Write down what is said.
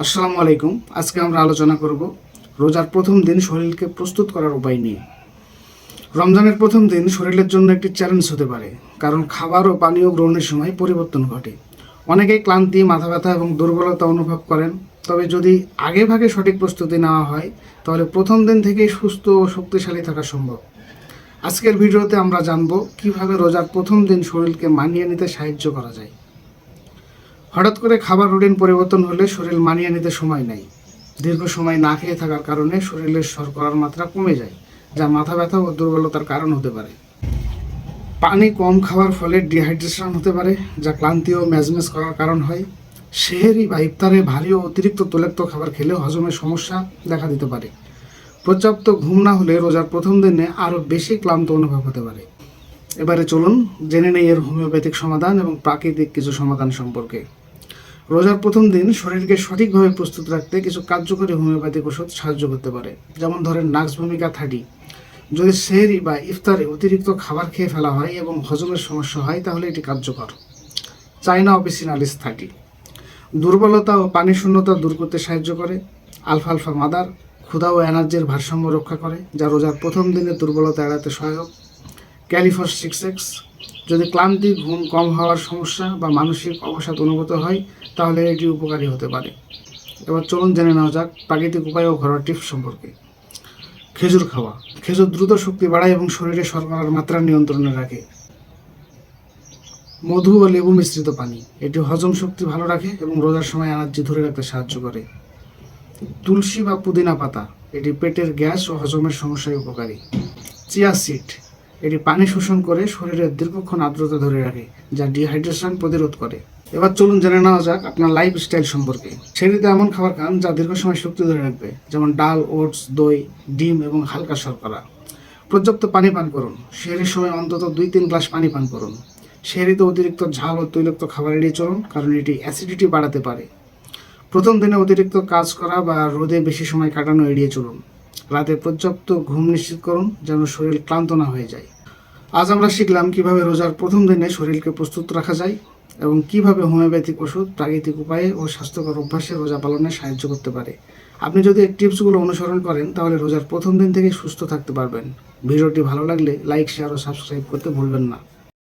আসসালামু আলাইকুম। আজকে আমরা আলোচনা করব রোজার প্রথম দিন শরীরকে প্রস্তুত করার উপায় নিয়ে। রমজানের প্রথম দিন শরীরের জন্য একটি চ্যালেঞ্জ হতে পারে, কারণ খাবার ও পানীয় গ্রহণের সময় পরিবর্তন ঘটে। অনেকেই ক্লান্তি, মাথা ব্যথা এবং দুর্বলতা অনুভব করেন। তবে যদি আগেভাগে সঠিক প্রস্তুতি নেওয়া হয়, তাহলে প্রথম দিন থেকেই সুস্থ ও শক্তিশালী থাকা সম্ভব। আজকের ভিডিওতে আমরা জানব কিভাবে রোজার প্রথম দিন শরীরকে মানিয়ে নিতে সাহায্য করা যায়। হঠাৎ করে খাবার রুটিন পরিবর্তন হলে শরীর মানিয়ে নিতে সময় নেয়। দীর্ঘ সময় না খেয়ে থাকার কারণে শরীরের শর্করার মাত্রা কমে যায়, যা মাথা ব্যথা ও দুর্বলতার কারণ হতে পারে। পানি কম খাওয়ার ফলে ডিহাইড্রেশন হতে পারে, যা ক্লান্তি ও ম্যাজমেজ করার কারণ হয়। সেহরি বা ইফতারে ভারী ও অতিরিক্ত তৈলাক্ত খাবার খেলে হজমের সমস্যা দেখা দিতে পারে। পর্যাপ্ত ঘুম না হলে রোজার প্রথম দিনে আরও বেশি ক্লান্ত অনুভব হতে পারে। এবারে চলুন জেনে নেই এর হোমিওপ্যাথিক সমাধান এবং প্রাকৃতিক কিছু সমাধান সম্পর্কে। রোজার প্রথম দিন শরীরকে সঠিকভাবে প্রস্তুত রাখতে কিছু কার্যকরী হোমিওপ্যাথিক ওষুধ সাহায্য করতে পারে, যেমন ধরেন নাক্স ভূমিকা 30। যদি সেহরি বা ইফতারে অতিরিক্ত খাবার খেয়ে ফেলা হয় এবং হজমের সমস্যা হয়, তাহলে এটি কার্যকর। চাইনা অপিসিনালিস 30 দুর্বলতা ও পানি শূন্যতা দূর করতে সাহায্য করে। আলফালফা মাদার ক্ষুধা ও এনার্জির ভারসাম্য রক্ষা করে, যা রোজার প্রথম দিনে দুর্বলতা এড়াতে সহায়ক। ক্যালিফস 6X যদি ক্লান্তি, ঘুম কম হওয়ার সমস্যা বা মানসিক অবসাদ অনুভূত হয়, তাহলে এটি উপকারী হতে পারে। এবার চলুন জেনে নেওয়া যাক প্রাকৃতিক উপায় ও ঘরোয়া টিপস সম্পর্কে। খেজুর খাওয়া। খেজুর দ্রুত শক্তি বাড়ায় এবং শরীরে শর্করার মাত্রা নিয়ন্ত্রণে রাখে। মধু ও লেবু মিশ্রিত পানি, এটি হজম শক্তি ভালো রাখে এবং রোজার সময় এনার্জি ধরে রাখতে সাহায্য করে। তুলসী বা পুদিনা পাতা, এটি পেটের গ্যাস ও হজমের সমস্যায় উপকারী। চিয়া সিড, এটি পানি শোষণ করে শরীরের দীর্ঘক্ষণ আর্দ্রতা ধরে রাখে, যা ডিহাইড্রেশন প্রতিরোধ করে। এবার চলুন জেনে নেওয়া যাক আপনার লাইফস্টাইল সম্পর্কে। সেহরিতে এমন খাবার খান যা দীর্ঘ সময় শক্তি ধরে রাখবে, যেমন ডাল, ওটস, দই, ডিম এবং হালকা শর্করা। পর্যাপ্ত পানি পান করুন। সেহরির সময় অন্তত 2-3 গ্লাস পানি পান করুন। সেহরিতে অতিরিক্ত ঝাল ও তৈলাক্ত খাবার এড়িয়ে চলুন, কারণ এটি অ্যাসিডিটি বাড়াতে পারে। প্রথম দিনে অতিরিক্ত কাজ করা বা রোদে বেশি সময় কাটানো এড়িয়ে চলুন। রাতে পর্যাপ্ত ঘুম নিশ্চিত করুন, যেন শরীর ক্লান্ত না হয়ে যায়। আজ আমরা শিখলাম কিভাবে রোজার প্রথম দিনে শরীরকে প্রস্তুত রাখা যায় এবং কিভাবে হোমিওপ্যাথিক ওষুধ প্রাকৃতিক উপায়ে ও স্বাস্থ্যকর অভ্যাসে রোজা পালনে সাহায্য করতে পারে। আপনি যদি এই টিপসগুলো অনুসরণ করেন, তাহলে রোজার প্রথম দিন থেকেই সুস্থ থাকতে পারবেন। ভিডিওটি ভালো লাগলে লাইক, শেয়ার ও সাবস্ক্রাইব করতে ভুলবেন না।